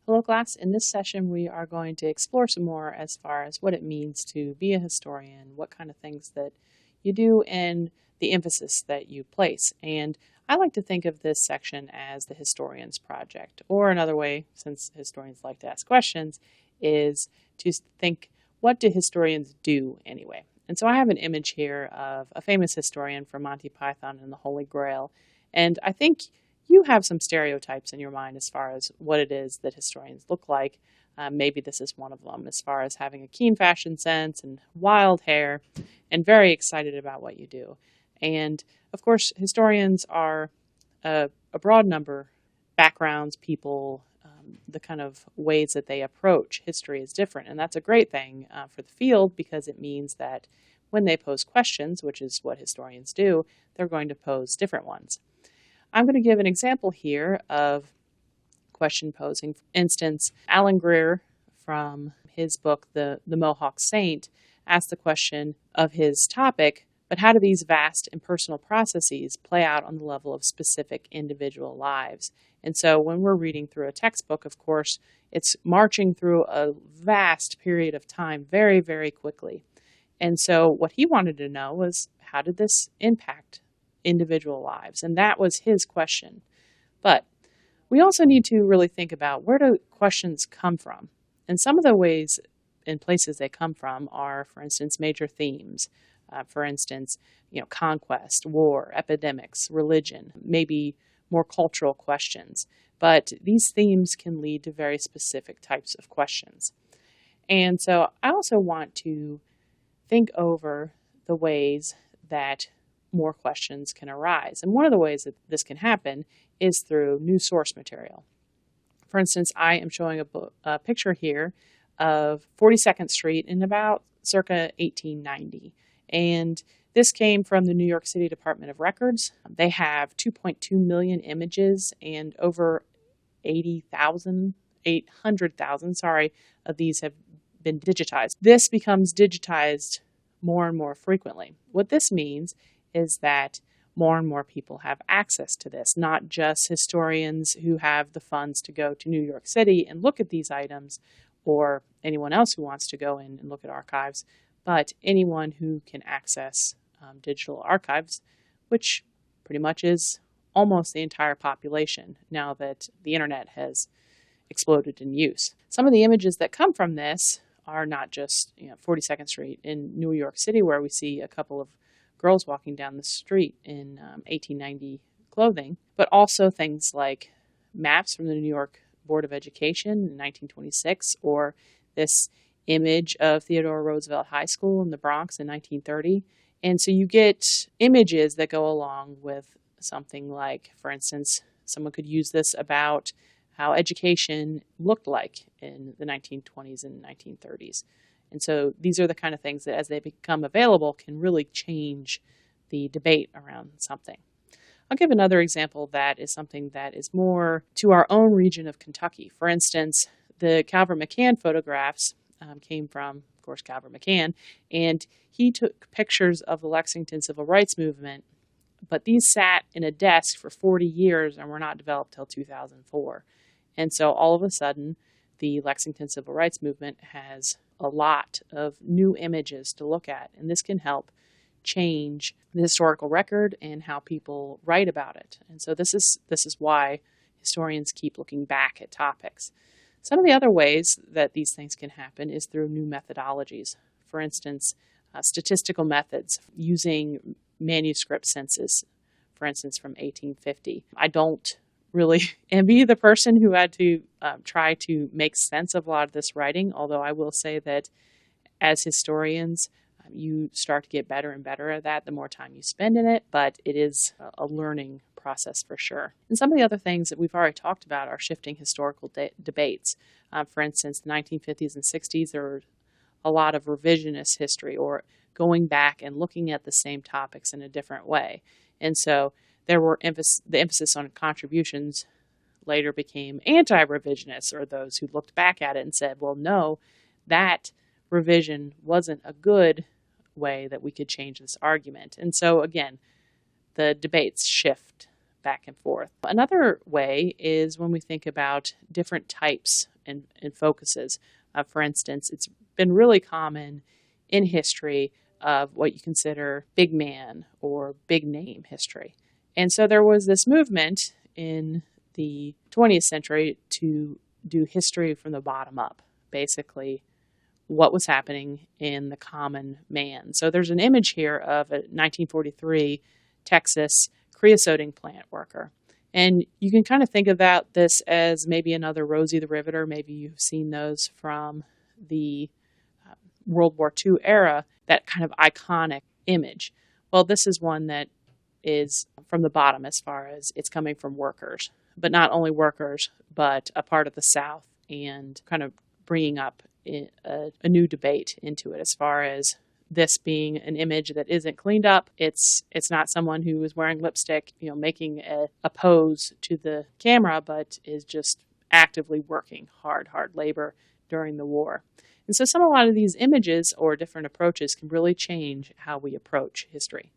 Hello class, in this session we are going to explore some more as far as what it means to be a historian, what kind of things that you do, and the emphasis that you place. And I like to think of this section as the historian's project, or another way, since historians like to ask questions, is to think, what do historians do anyway? And so I have an image here of a famous historian from Monty Python and the Holy Grail, and I think you have some stereotypes in your mind as far as what it is that historians look like. Maybe this is one of them, as far as having a keen fashion sense and wild hair and very excited about what you do. And of course, historians are a broad number backgrounds, people, the kind of ways that they approach history is different. And that's a great thing for the field, because it means that when they pose questions, which is what historians do, they're going to pose different ones. I'm going to give an example here of question posing. For instance, Alan Greer, from his book, The Mohawk Saint, asked the question of his topic, but how do these vast impersonal processes play out on the level of specific individual lives? And so when we're reading through a textbook, of course, it's marching through a vast period of time very, very quickly. And so what he wanted to know was, how did this impact individual lives? And that was his question. But we also need to really think about, where do questions come from? And some of the ways and places they come from are, for instance, major themes. For instance, conquest, war, epidemics, religion, maybe more cultural questions. But these themes can lead to very specific types of questions. And so I also want to think over the ways that more questions can arise. And one of the ways that this can happen is through new source material. For instance, I am showing a picture here of 42nd Street in about circa 1890. And this came from the New York City Department of Records. They have 2.2 million images, and over 800,000 of these have been digitized. This becomes digitized more and more frequently. What this means is that more and more people have access to this, not just historians who have the funds to go to New York City and look at these items, or anyone else who wants to go in and look at archives, but anyone who can access digital archives, which pretty much is almost the entire population now that the internet has exploded in use. Some of the images that come from this are not just 42nd Street in New York City, where we see a couple of girls walking down the street in 1890 clothing, but also things like maps from the New York Board of Education in 1926, or this image of Theodore Roosevelt High School in the Bronx in 1930. And so you get images that go along with something like, for instance, someone could use this about how education looked like in the 1920s and 1930s. And so these are the kind of things that, as they become available, can really change the debate around something. I'll give another example that is something that is more to our own region of Kentucky. For instance, the Calvert McCann photographs came from, of course, Calvert McCann, and he took pictures of the Lexington Civil Rights Movement, but these sat in a desk for 40 years and were not developed till 2004. And so all of a sudden, the Lexington Civil Rights Movement has a lot of new images to look at, and this can help change the historical record and how people write about it. And so this is why historians keep looking back at topics. Some of the other ways that these things can happen is through new methodologies. For instance, statistical methods using manuscript census, for instance, from 1850. I don't really envy the person who had to try to make sense of a lot of this writing, although I will say that as historians, you start to get better and better at that the more time you spend in it, but it is a learning process for sure. And some of the other things that we've already talked about are shifting historical debates. For instance, the 1950s and 60s, there were a lot of revisionist history, or going back and looking at the same topics in a different way. And so there were the emphasis on contributions later became anti-revisionist, or those who looked back at it and said, well, no, that revision wasn't a good way that we could change this argument. And so again, the debates shift back and forth. Another way is when we think about different types and focuses. For instance, it's been really common in history of what you consider big man or big name history. And so there was this movement in the 20th century to do history from the bottom up, basically what was happening in the common man. So there's an image here of a 1943 Texas creosoting plant worker. And you can kind of think about this as maybe another Rosie the Riveter. Maybe you've seen those from the World War II era, that kind of iconic image. Well, this is one that is from the bottom as far as it's coming from workers, but not only workers, but a part of the South, and kind of bringing up a new debate into it as far as this being an image that isn't cleaned up. It's not someone who is wearing lipstick, making a pose to the camera, but is just actively working hard labor during the war. And so a lot of these images or different approaches can really change how we approach history.